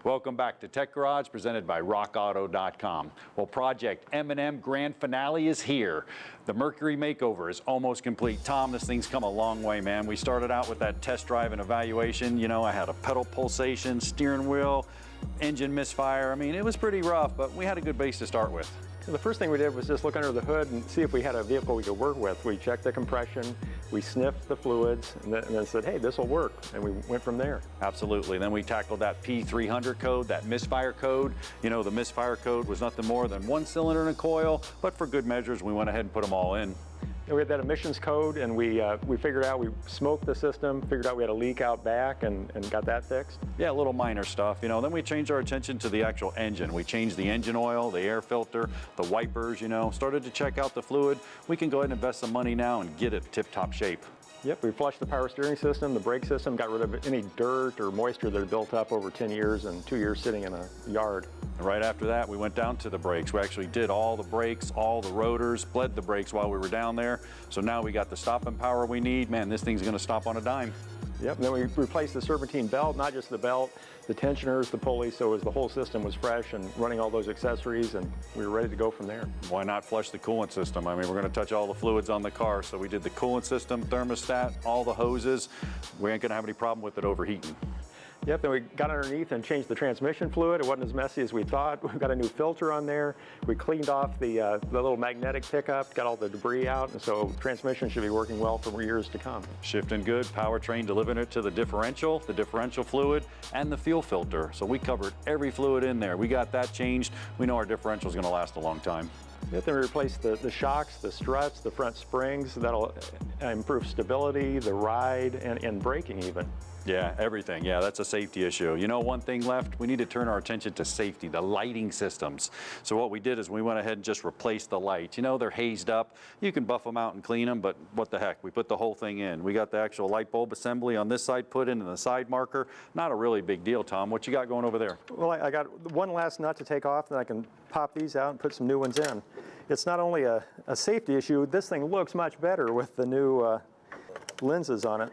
Welcome back to Tech Garage, presented by RockAuto.com. Well, Project M&M Grand Finale is here. The Mercury Makeover is almost complete. Tom, this thing's come a long way, man. We started out with that test drive and evaluation. You know, I had a pedal pulsation, steering wheel, engine misfire. I mean, it was pretty rough, but we had a good base to start with. The first thing we did was just look under the hood and see if we had a vehicle we could work with. We checked the compression, we sniffed the fluids, and then said, hey, this will work, and we went from there. Absolutely. Then we tackled that P300 code, that misfire code. You know, the misfire code was nothing more than one cylinder and a coil, but for good measures, we went ahead and put them all in. And we had that emissions code, and we figured out, we smoked the system, figured out we had a leak out back, and got that fixed. Yeah, little minor stuff, you know. Then we changed our attention to the actual engine. We changed the engine oil, the air filter, the wipers, you know, started to check out the fluid. We can go ahead and invest some money now and get it tip-top shape. Yep, we flushed the power steering system, the brake system, got rid of any dirt or moisture that had built up over 10 years and 2 years sitting in a yard. And right after that, we went down to the brakes. We actually did all the brakes, all the rotors, bled the brakes while we were down there. So now we got the stopping power we need. Man, this thing's gonna stop on a dime. Yep, and then we replaced the Serpentine belt, not just the belt, the tensioners, the pulleys, so as the whole system was fresh and running all those accessories, and we were ready to go from there. Why not flush the coolant system? I mean, we're gonna touch all the fluids on the car, so we did the coolant system, thermostat, all the hoses. We ain't gonna have any problem with it overheating. Yep, then we got underneath and changed the transmission fluid. It wasn't as messy as we thought. We've got a new filter on there. We cleaned off the little magnetic pickup, got all the debris out, and so transmission should be working well for years to come. Shifting good, powertrain delivering it to the differential fluid, and the fuel filter. So we covered every fluid in there. We got that changed. We know our differential is gonna last a long time. Yep, then we replaced the shocks, the struts, the front springs. That'll improve stability, the ride, and braking even. Yeah, everything. Yeah, that's a safety issue. You know, one thing left, we need to turn our attention to safety, the lighting systems. So what we did is we went ahead and just replaced the lights. You know, they're hazed up. You can buff them out and clean them, but what the heck, we put the whole thing in. We got the actual light bulb assembly on this side put in and the side marker. Not a really big deal, Tom. What you got going over there? Well, I got one last nut to take off, then I can pop these out and put some new ones in. It's not only a safety issue, this thing looks much better with the new lenses on it.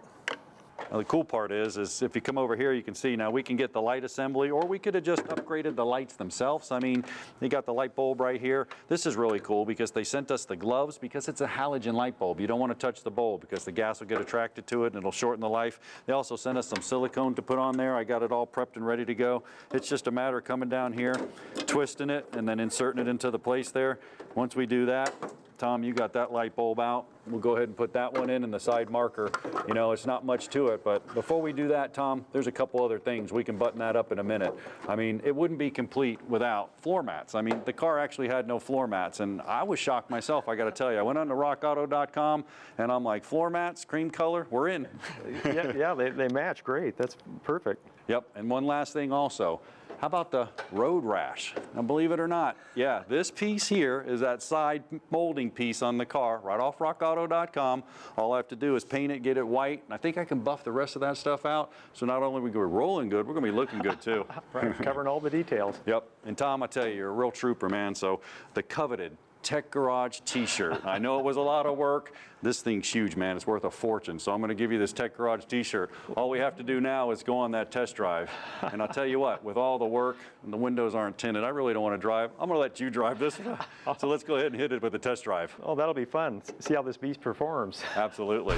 Now, the cool part is if you come over here, you can see now we can get the light assembly, or we could have just upgraded the lights themselves. I mean, you got the light bulb right here. This is really cool because they sent us the gloves because it's a halogen light bulb. You don't want to touch the bulb because the gas will get attracted to it and it'll shorten the life. They also sent us some silicone to put on there. I got it all prepped and ready to go. It's just a matter of coming down here, twisting it, and then inserting it into the place there. Once we do that, Tom, you got that light bulb out. We'll go ahead and put that one in the side marker. You know, it's not much to it, but before we do that, Tom, there's a couple other things. We can button that up in a minute. I mean, it wouldn't be complete without floor mats. I mean, the car actually had no floor mats, and I was shocked myself, I gotta tell you. I went on to RockAuto.com, and I'm like, floor mats, cream color, we're in. Yeah, they match great. That's perfect. Yep, and one last thing also. How about the road rash? Now, believe it or not, yeah, this piece here is that side molding piece on the car, right off RockAuto.com. All I have to do is paint it, get it white, and I think I can buff the rest of that stuff out. So not only are we rolling good, we're gonna be looking good too. Right, covering all the details. Yep, and Tom, I tell you, you're a real trooper, man. So the coveted Tech Garage t-shirt. I know it was a lot of work. This thing's huge, man. It's worth a fortune. So I'm going to give you this Tech Garage t-shirt. All we have to do now is go on that test drive. And I'll tell you what, with all the work and the windows aren't tinted, I really don't want to drive. I'm going to let you drive this. So let's go ahead and hit it with the test drive. Oh, that'll be fun. See how this beast performs. Absolutely.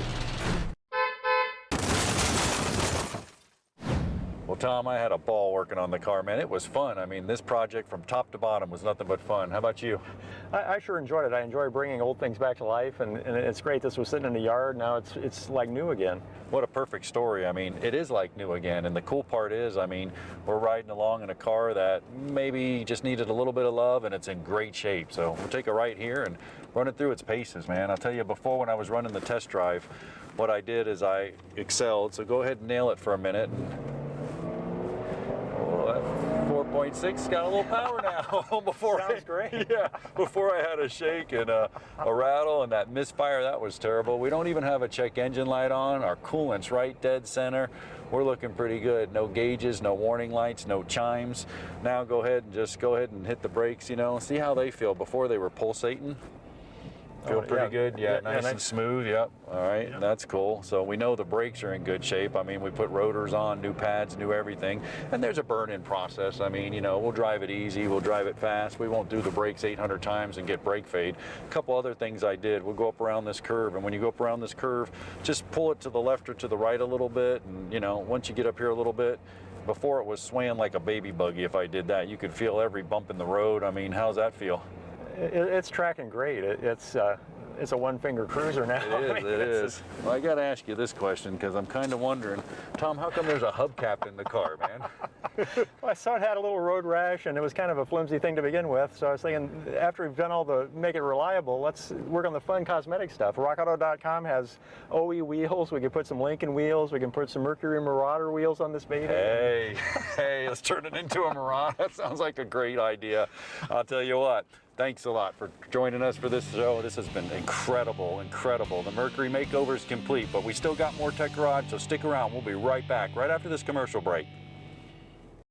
Well, Tom, I had a ball working on the car, man. It was fun. I mean, this project from top to bottom was nothing but fun. How about you? I sure enjoyed it. I enjoy bringing old things back to life, and it's great. This was sitting in the yard. Now it's like new again. What a perfect story. I mean, it is like new again. And the cool part is, I mean, we're riding along in a car that maybe just needed a little bit of love, and it's in great shape. So we'll take a right here and run it through its paces, man. I'll tell you, before when I was running the test drive, what I did is I excelled. So go ahead and nail it for a minute. 4.6 got a little power now. Sounds great. Yeah, before I had a shake and a rattle and that misfire, that was terrible. We don't even have a check engine light on. Our coolant's right dead center. We're looking pretty good. No gauges, no warning lights, no chimes. Now go ahead and hit the brakes, you know, see how they feel. Before they were pulsating. Feel pretty yeah. good? Yeah, Yeah, nice yeah, and smooth, yep. All right, that's cool. So we know the brakes are in good shape. I mean, we put rotors on, new pads, new everything. And there's a burn-in process. I mean, you know, we'll drive it easy, we'll drive it fast. We won't do the brakes 800 times and get brake fade. A couple other things I did. We'll go up around this curve, and when you go up around this curve, just pull it to the left or to the right a little bit. And, you know, once you get up here a little bit, before it was swaying like a baby buggy if I did that. You could feel every bump in the road. I mean, how's that feel? It's tracking great. It's a one-finger cruiser now. It is. Well, I got to ask you this question because I'm kind of wondering, Tom, how come there's a hubcap in the car, man? Well, I saw it had a little road rash, and it was kind of a flimsy thing to begin with. So I was thinking, after we've done all the make it reliable, let's work on the fun cosmetic stuff. RockAuto.com has OE wheels. We can put some Lincoln wheels. We can put some Mercury Marauder wheels on this baby. Hey, let's turn it into a Marauder. That sounds like a great idea. I'll tell you what. Thanks a lot for joining us for this show. This has been incredible, incredible. The Mercury Makeover is complete, but we still got more Tech Garage, so stick around. We'll be right back right after this commercial break.